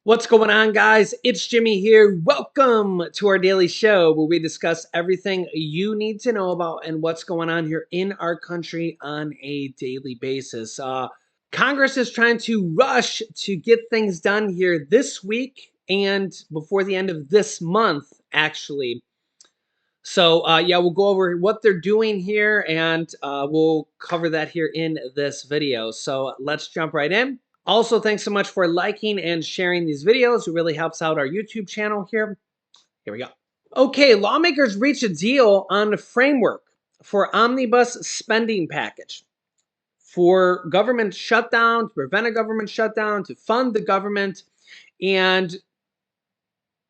What's going on, guys? It's Jimmy here. Welcome to our daily show where we discuss everything you need to know about and what's going on here in our country on a daily basis. Congress is trying to rush to get things done here this week and before the end of this month, actually. So we'll go over what they're doing here and we'll cover that here in this video. So let's jump right in. Also, thanks so much for liking and sharing these videos. It really helps out our YouTube channel here. Here we go. Okay, lawmakers reached a deal on the framework for omnibus spending package for government shutdown, to prevent a government shutdown, to fund the government, and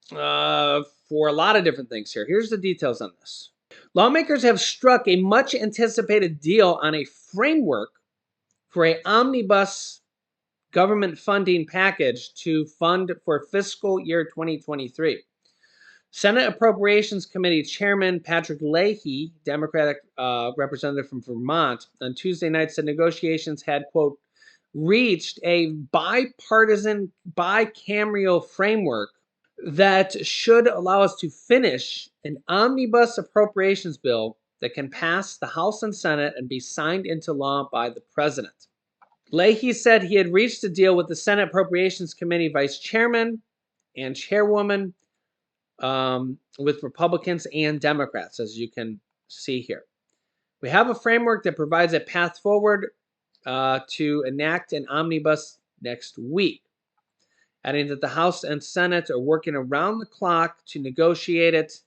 for a lot of different things here. Here's the details on this. Lawmakers have struck a much anticipated deal on a framework for an omnibus government funding package to fund for fiscal year 2023. Senate Appropriations Committee Chairman Patrick Leahy, Democratic representative from Vermont, on Tuesday night said negotiations had, quote, reached a bipartisan, bicameral framework that should allow us to finish an omnibus appropriations bill that can pass the House and Senate and be signed into law by the president. Leahy said he had reached a deal with the Senate Appropriations Committee Vice Chairman and Chairwoman with Republicans and Democrats, as you can see here. We have a framework that provides a path forward to enact an omnibus next week, adding that the House and Senate are working around the clock to negotiate it.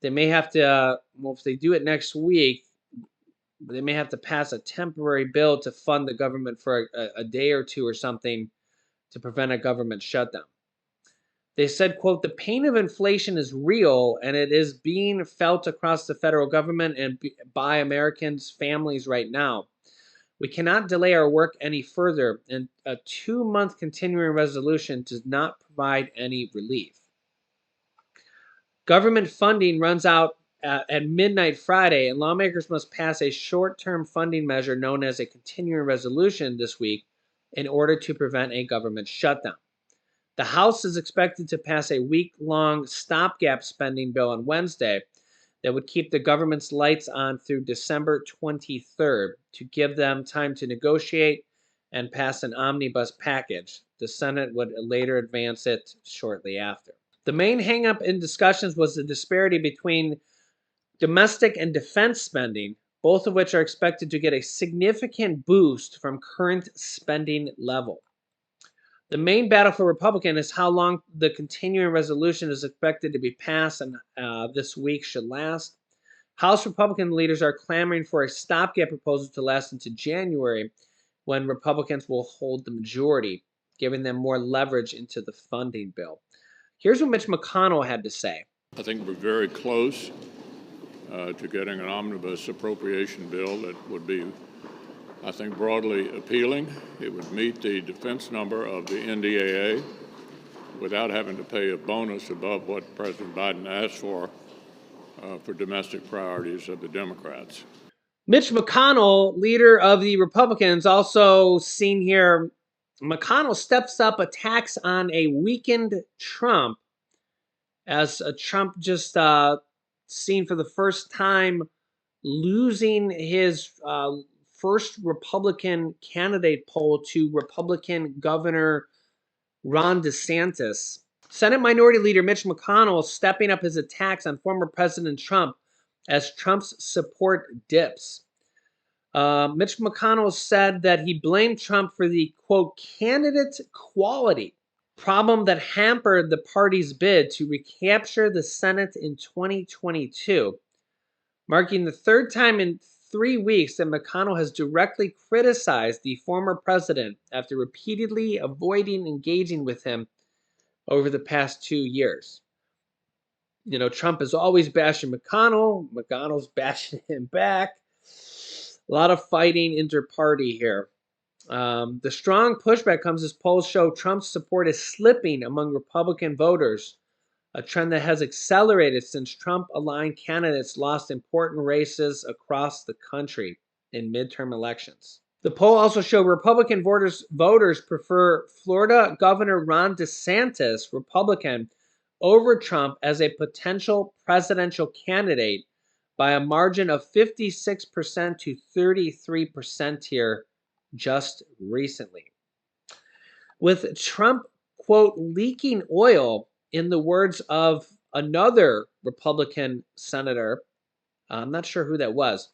They may have to, if they do it next week, they may have to pass a temporary bill to fund the government for a day or two or something to prevent a government shutdown. They said, quote, the pain of inflation is real and it is being felt across the federal government and by Americans' families right now. We cannot delay our work any further, and a 2-month continuing resolution does not provide any relief. Government funding runs out at midnight Friday, and lawmakers must pass a short-term funding measure known as a continuing resolution this week in order to prevent a government shutdown. The House is expected to pass a week-long stopgap spending bill on Wednesday that would keep the government's lights on through December 23rd to give them time to negotiate and pass an omnibus package. The Senate would later advance it shortly after. The main hangup in discussions was the disparity between domestic and defense spending, both of which are expected to get a significant boost from current spending level. The main battle for Republicans is how long the continuing resolution is expected to be passed and this week should last. House Republican leaders are clamoring for a stopgap proposal to last into January, when Republicans will hold the majority, giving them more leverage into the funding bill. Here's what Mitch McConnell had to say. I think we're very close to getting an omnibus appropriation bill that would be, I think, broadly appealing. It would meet the defense number of the NDAA without having to pay a bonus above what President Biden asked for domestic priorities of the Democrats. Mitch McConnell, leader of the Republicans, also seen here. McConnell steps up attacks on a weakened Trump as Trump just seen for the first time losing his first Republican candidate poll to Republican Governor Ron DeSantis. Senate Minority Leader Mitch McConnell stepping up his attacks on former President Trump as Trump's support dips. Mitch McConnell said that he blamed Trump for the, quote, candidate quality problem that hampered the party's bid to recapture the Senate in 2022, marking the third time in 3 weeks that McConnell has directly criticized the former president after repeatedly avoiding engaging with him over the past 2 years. You know, Trump is always bashing McConnell. McConnell's bashing him back. A lot of fighting inter-party here. The strong pushback comes as polls show Trump's support is slipping among Republican voters, a trend that has accelerated since Trump-aligned candidates lost important races across the country in midterm elections. The poll also showed Republican voters prefer Florida Governor Ron DeSantis, Republican, over Trump as a potential presidential candidate by a margin of 56% to 33% here just recently. With Trump, quote, leaking oil, in the words of another Republican senator, I'm not sure who that was,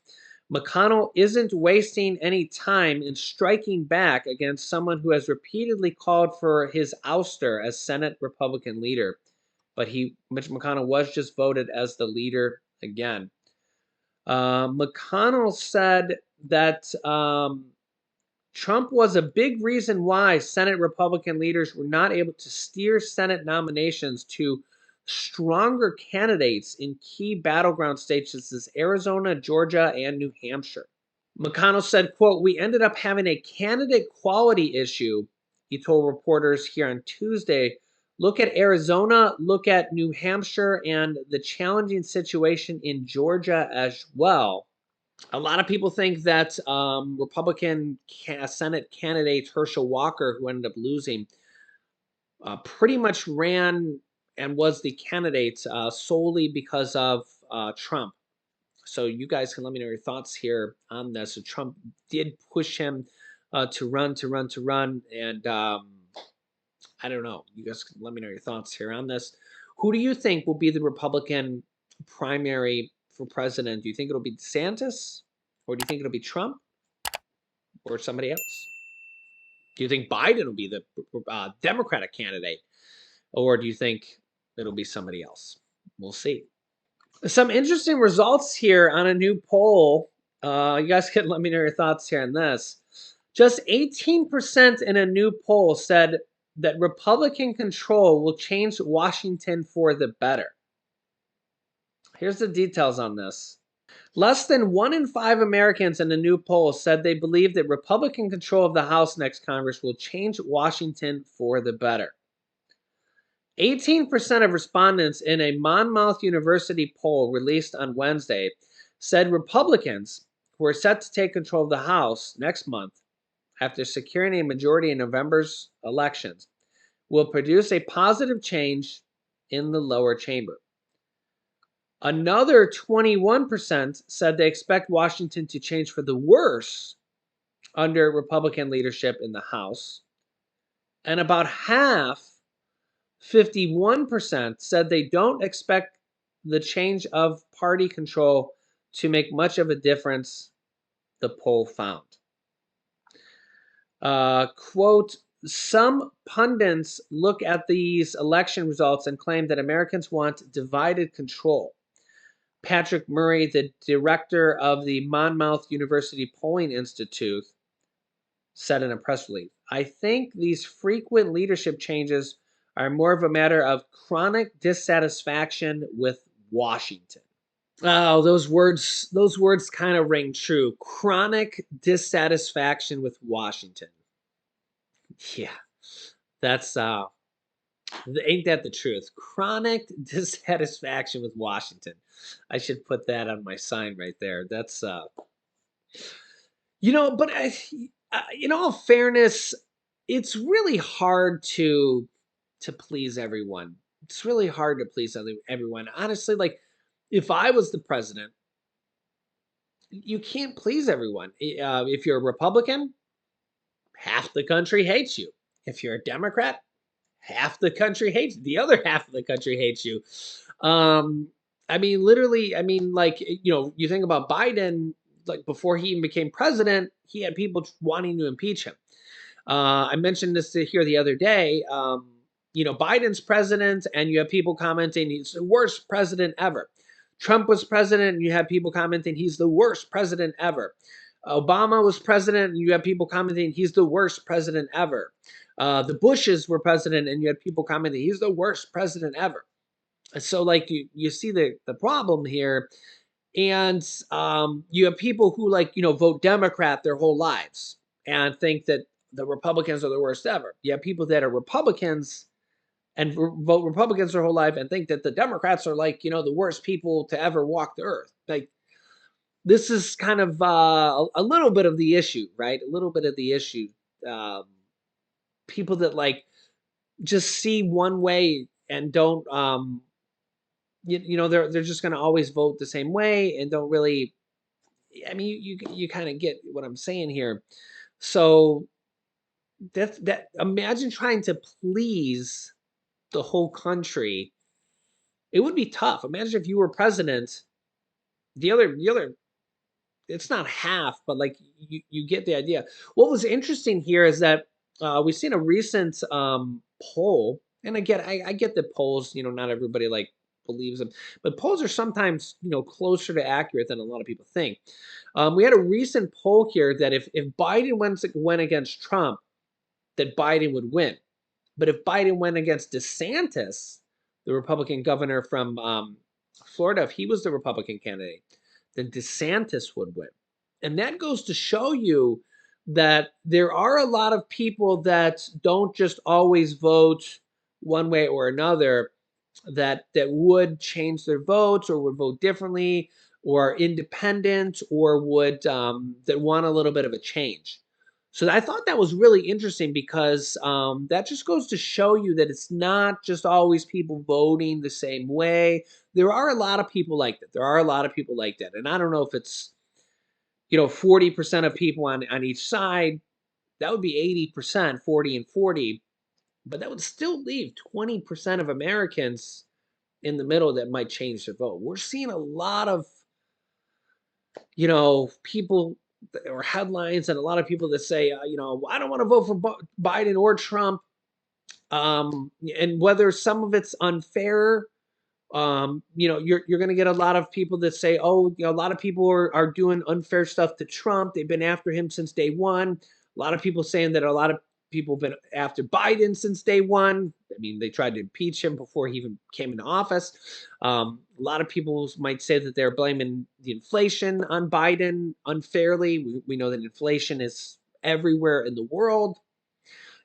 McConnell isn't wasting any time in striking back against someone who has repeatedly called for his ouster as Senate Republican leader. But Mitch McConnell was just voted as the leader again. McConnell said that Trump was a big reason why Senate Republican leaders were not able to steer Senate nominations to stronger candidates in key battleground states such as Arizona, Georgia, and New Hampshire. McConnell said, quote, "We ended up having a candidate quality issue," he told reporters here on Tuesday. "Look at Arizona, look at New Hampshire, and the challenging situation in Georgia as well." A lot of people think that Republican Senate candidate Herschel Walker, who ended up losing, pretty much ran and was the candidate solely because of Trump. So you guys can let me know your thoughts here on this. So Trump did push him to run, and I don't know. You guys can let me know your thoughts here on this. Who do you think will be the Republican primary for president? Do you think it'll be DeSantis, or do you think it'll be Trump, or somebody else? Do you think Biden will be the Democratic candidate, or do you think it'll be somebody else? We'll see. Some interesting results here on a new poll. You guys can let me know your thoughts here on this. Just 18% in a new poll said that Republican control will change Washington for the better. Here's the details on this. Less than 1 in 5 Americans in a new poll said they believe that Republican control of the House next Congress will change Washington for the better. 18% of respondents in a Monmouth University poll released on Wednesday said Republicans, who are set to take control of the House next month after securing a majority in November's elections, will produce a positive change in the lower chamber. Another 21% said they expect Washington to change for the worse under Republican leadership in the House. And about half, 51%, said they don't expect the change of party control to make much of a difference, the poll found. Quote, "Some pundits look at these election results and claim that Americans want divided control." Patrick Murray, the director of the Monmouth University Polling Institute, said in a press release, "I think these frequent leadership changes are more of a matter of chronic dissatisfaction with Washington." Oh, those words kind of ring true. Chronic dissatisfaction with Washington. Yeah, that's ain't that the truth? Chronic dissatisfaction with Washington. I should put that on my sign right there. That's but in all fairness, it's really hard to please everyone. It's really hard to please everyone. Honestly, like if I was the president, you can't please everyone. If you're a Republican, half the country hates you. If you're a Democrat, half the country hates you. The other half of the country hates you. I mean, literally, like, you think about Biden, like before he even became president, he had people wanting to impeach him. I mentioned this here the other day. Biden's president, and you have people commenting he's the worst president ever. Trump was president, and you have people commenting he's the worst president ever. Obama was president, and you have people commenting he's the worst president ever. The Bushes were president, and you had people commenting he's the worst president ever. So, like, you see the problem here, and you have people who vote Democrat their whole lives and think that the Republicans are the worst ever. You have people that are Republicans and vote Republicans their whole life and think that the Democrats are the worst people to ever walk the earth. Like, this is kind of a little bit of the issue, right? A little bit of the issue. Um, People that like just see one way and don't, they're just going to always vote the same way and don't really. I mean, you kind of get what I'm saying here. So that imagine trying to please the whole country. It would be tough. Imagine if you were president. The other it's not half, but like you get the idea. What was interesting here is that we've seen a recent poll, and again, I get that polls, not everybody like believes them, but polls are sometimes closer to accurate than a lot of people think. We had a recent poll here that if Biden went against Trump, that Biden would win, but if Biden went against DeSantis, the Republican governor from Florida, if he was the Republican candidate, then DeSantis would win. And that goes to show you that there are a lot of people that don't just always vote one way or another, that would change their votes or would vote differently or independent or would that want a little bit of a change. So I thought that was really interesting because that just goes to show you that it's not just always people voting the same way. There are a lot of people like that. There are a lot of people like that. And I don't know if it's, 40% of people on each side. That would be 80%, 40 and 40. But that would still leave 20% of Americans in the middle that might change their vote. We're seeing a lot of, people or headlines and a lot of people that say, I don't want to vote for Biden or Trump. And whether some of it's unfair, you're going to get a lot of people that say, oh, a lot of people are doing unfair stuff to Trump. They've been after him since day one. A lot of people saying that a lot of people have been after Biden since day one. I mean, they tried to impeach him before he even came into office. A lot of people might say that they're blaming the inflation on Biden unfairly. We know that inflation is everywhere in the world,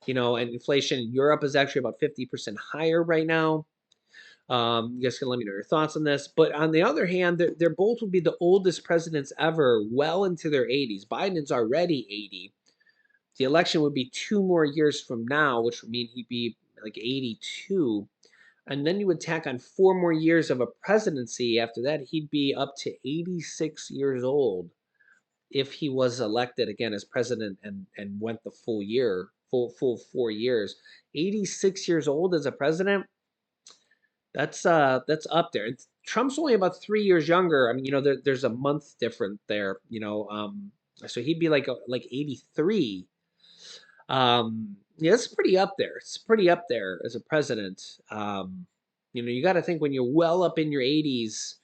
and inflation in Europe is actually about 50% higher right now. You guys can let me know your thoughts on this. But on the other hand, they're both would be the oldest presidents ever, well into their 80s. Biden's already 80. The election would be 2 more years from now, which would mean he'd be like 82. And then you would tack on 4 more years of a presidency. After that, he'd be up to 86 years old if he was elected again as president and went the full 4 years. 86 years old as a president. That's up there. Trump's only about 3 years younger. I mean, there's a month different there. So he'd be like 83. Yeah, it's pretty up there. It's pretty up there as a president. You got to think when you're well up in your 80s,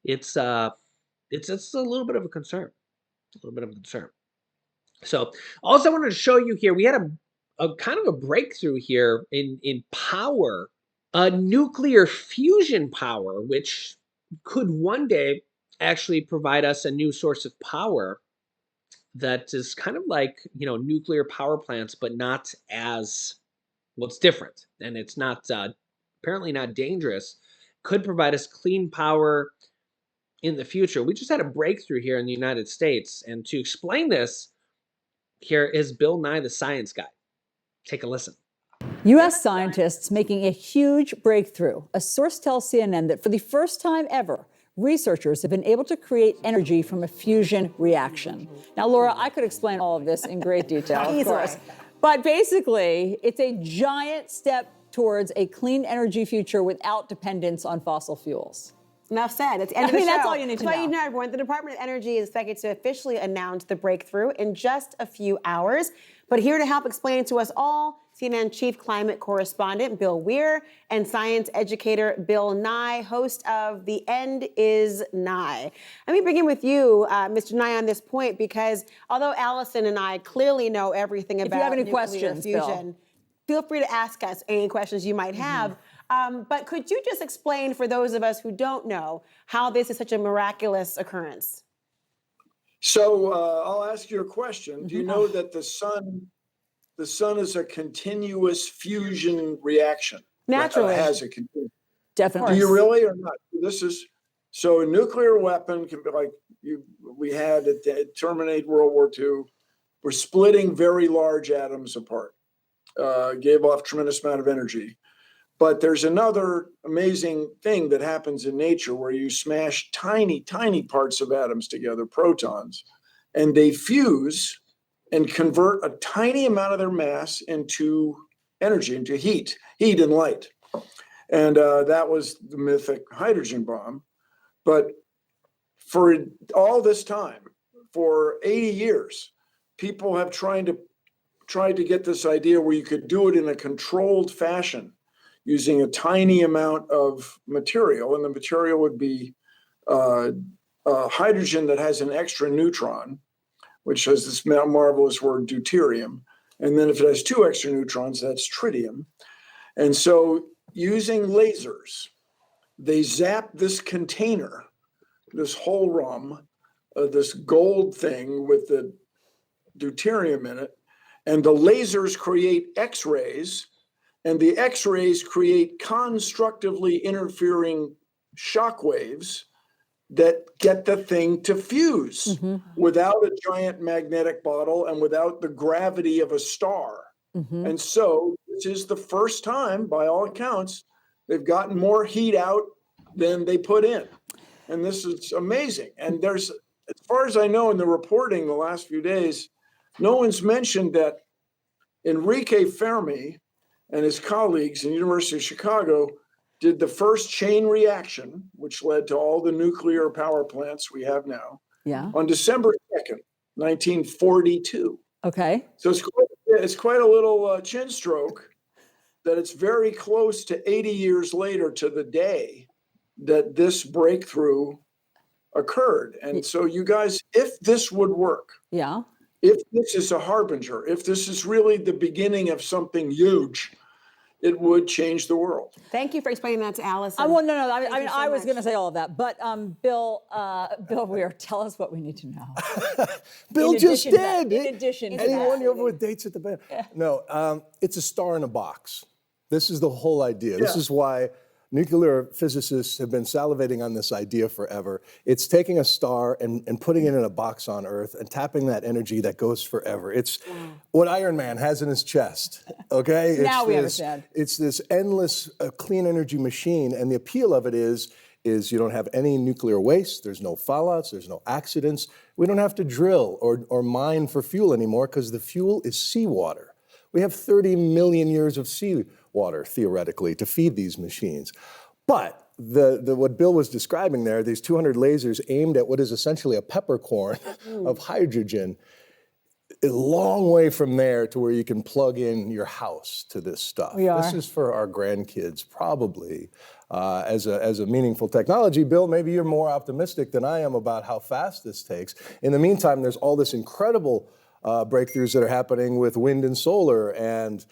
it's a little bit of a concern. A little bit of a concern. So, also I wanted to show you here. We had a kind of a breakthrough here in power. Nuclear fusion power, which could one day actually provide us a new source of power that is kind of like, nuclear power plants, but not as, well, it's different. And it's not, apparently not dangerous. Could provide us clean power in the future. We just had a breakthrough here in the United States. And to explain this, here is Bill Nye, the Science Guy. Take a listen. U.S. scientists making a huge breakthrough. A source tells CNN that for the first time ever, researchers have been able to create energy from a fusion reaction. Now, Laura, I could explain all of this in great detail, of course. But basically, it's a giant step towards a clean energy future without dependence on fossil fuels. Enough said. That's the end of the show. That's all you need to know. That's all you know, everyone. The Department of Energy is expected to officially announce the breakthrough in just a few hours. But here to help explain it to us all, CNN Chief Climate Correspondent Bill Weir and science educator Bill Nye, host of The End Is Nigh. Let me begin with you, Mr. Nye, on this point, because although Allison and I clearly know everything about if you have any nuclear questions, fusion, feel free to ask us any questions you might have. But could you just explain for those of us who don't know how this is such a miraculous occurrence? So I'll ask you a question. Do you know that the sun is a continuous fusion reaction? Naturally. It has a continuous. Definitely. Do you really or not? This is So a nuclear weapon can be like we had at terminate World War II. We're splitting very large atoms apart. Gave off tremendous amount of energy. But there's another amazing thing that happens in nature where you smash tiny, tiny parts of atoms together, protons, and they fuse and convert a tiny amount of their mass into energy, into heat and light. And that was the mythic hydrogen bomb. But for all this time, for 80 years, people have tried to get this idea where you could do it in a controlled fashion using a tiny amount of material, and the material would be hydrogen that has an extra neutron, which has this marvelous word deuterium. And then if it has two extra neutrons, that's tritium. And so using lasers, they zap this container, this whole rum, this gold thing with the deuterium in it, and the lasers create X-rays, and the X-rays create constructively interfering shock waves that get the thing to fuse without a giant magnetic bottle and without the gravity of a star. And so this is the first time, by all accounts, they've gotten more heat out than they put in. And this is amazing. And there's, as far as I know in the reporting the last few days, no one's mentioned that Enrique Fermi and his colleagues in the University of Chicago did the first chain reaction, which led to all the nuclear power plants we have now, on December 2nd, 1942. Okay. So it's quite a little chin stroke that it's very close to 80 years later to the day that this breakthrough occurred. And so you guys, if this would work, if this is a harbinger, if this is really the beginning of something huge, it would change the world. Thank you for explaining that to Allison. Well, no. I was going to say all of that, but Bill Weir, tell us what we need to know. Bill just did. In addition, anyone over with dates at the band? Yeah. No, it's a star in a box. This is the whole idea. This is why nuclear physicists have been salivating on this idea forever. It's taking a star and putting it in a box on Earth and tapping that energy that goes forever. It's what Iron Man has in his chest, okay? Now we understand. It's this endless clean energy machine, and the appeal of it is you don't have any nuclear waste, there's no fallouts, there's no accidents. We don't have to drill or mine for fuel anymore because the fuel is seawater. We have 30 million years of seawater, theoretically, to feed these machines. But what Bill was describing there, these 200 lasers aimed at what is essentially a peppercorn of hydrogen, a long way from there to where you can plug in your house to this stuff. This is for our grandkids, probably, as a meaningful technology. Bill, maybe you're more optimistic than I am about how fast this takes. In the meantime, there's all this incredible breakthroughs that are happening with wind and solar, and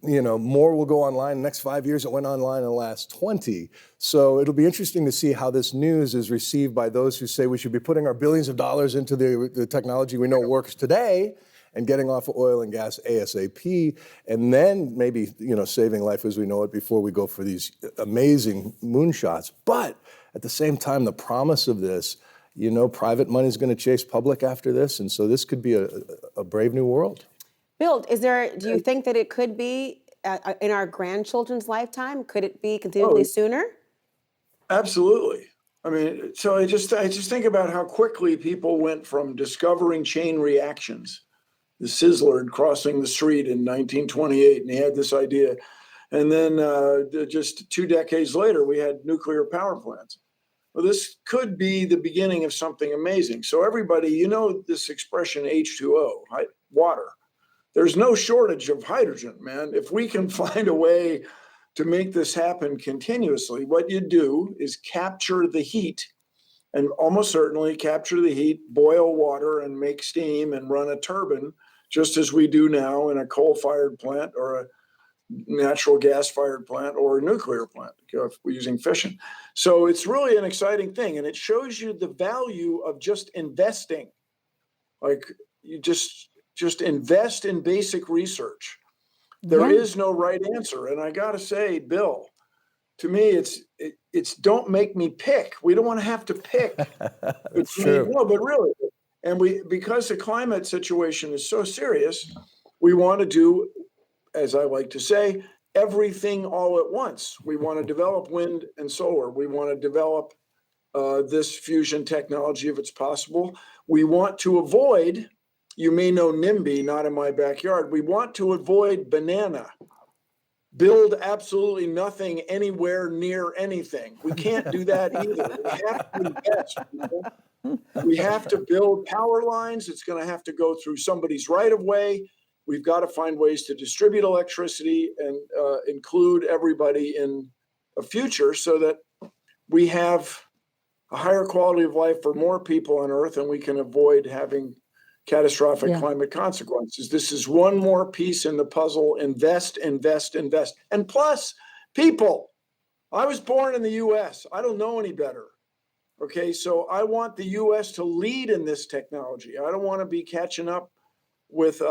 more will go online in the next 5 years. It went online in the last 20. So it'll be interesting to see how this news is received by those who say we should be putting our billions of dollars into the technology we know works today and getting off of oil and gas ASAP, and then maybe saving life as we know it before we go for these amazing moonshots. But at the same time, the promise of this, private money is going to chase public after this, and so this could be a brave new world. Bill, do you think that it could be in our grandchildren's lifetime? Could it be conceivably sooner? Absolutely. I mean, so I just think about how quickly people went from discovering chain reactions, the Sizzler crossing the street in 1928, and he had this idea. And then just 2 decades later, we had nuclear power plants. Well, this could be the beginning of something amazing. So everybody, this expression H2O, water. There's no shortage of hydrogen, man. If we can find a way to make this happen continuously, what you do is capture the heat, and almost certainly capture the heat, boil water and make steam and run a turbine, just as we do now in a coal-fired plant or a natural gas-fired plant or a nuclear plant, if we're using fission. So it's really an exciting thing, and it shows you the value of just investing. Like, you just invest in basic research. There is no right answer. And I got to say, Bill, to me, it's don't make me pick. We don't want to have to pick. That's true. No, but really, and because the climate situation is so serious, we want to do, as I like to say, everything all at once. We want to develop wind and solar. We want to develop this fusion technology if it's possible. We want to avoid, you may know NIMBY, not in my backyard. We want to avoid banana. Build absolutely nothing anywhere near anything. We can't do that either. We have to invest. We have to build power lines. It's going to have to go through somebody's right of way. We've got to find ways to distribute electricity and include everybody in a future so that we have a higher quality of life for more people on Earth and we can avoid having catastrophic climate consequences. This is one more piece in the puzzle. Invest, invest, invest. And plus, people. I was born in the US. I don't know any better. Okay, so I want the US to lead in this technology. I don't want to be catching up with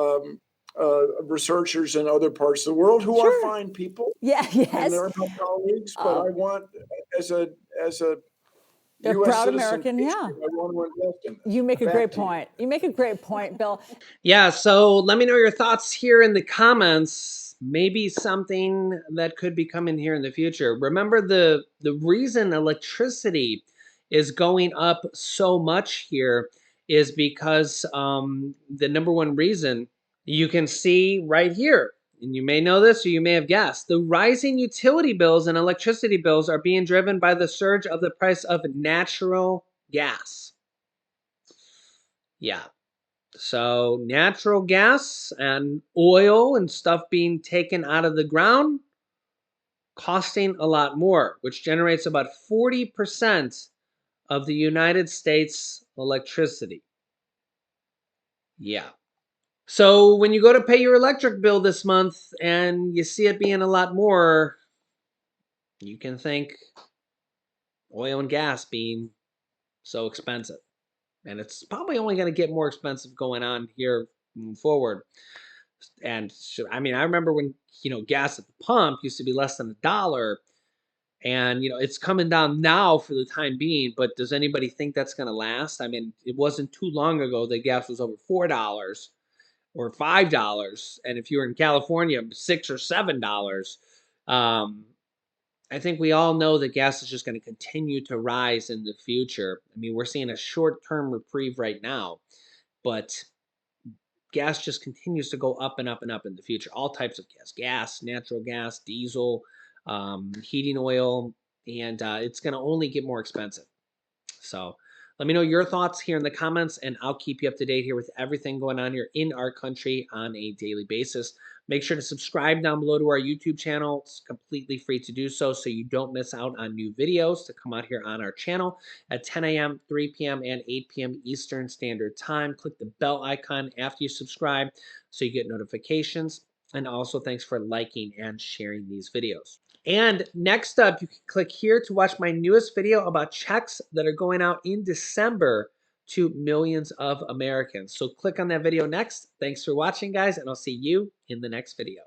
researchers in other parts of the world who are fine people. Yeah, yes. And they're my colleagues, but I want, as a a US proud citizen, American, I want to invest in this. You make a Back great to you. point. You make a great point, Bill. Yeah, so let me know your thoughts here in the comments. Maybe something that could be coming here in the future. Remember, the reason electricity is going up so much here is because the number one reason you can see right here, and you may know this or you may have guessed, the rising utility bills and electricity bills are being driven by the surge of the price of natural gas. Yeah. So natural gas and oil and stuff being taken out of the ground costing a lot more, which generates about 40% of the United States electricity. Yeah. So when you go to pay your electric bill this month and you see it being a lot more, you can thank oil and gas being so expensive. And it's probably only going to get more expensive going on here moving forward. And I mean, I remember when, gas at the pump used to be less than $1. And, it's coming down now for the time being, but does anybody think that's going to last? I mean, it wasn't too long ago that gas was over $4 or $5. And if you were in California, $6 or $7. I think we all know that gas is just going to continue to rise in the future. I mean, we're seeing a short-term reprieve right now, but gas just continues to go up and up and up in the future. All types of gas, natural gas, diesel, heating oil, and it's going to only get more expensive. So let me know your thoughts here in the comments, and I'll keep you up to date here with everything going on here in our country on a daily basis. Make sure to subscribe down below to our YouTube channel. It's completely free to do so you don't miss out on new videos to come out here on our channel at 10 a.m., 3 p.m., and 8 p.m. Eastern Standard Time. Click the bell icon after you subscribe so you get notifications. And also, thanks for liking and sharing these videos. And next up, you can click here to watch my newest video about checks that are going out in December to millions of Americans. So click on that video next. Thanks for watching, guys, and I'll see you in the next video.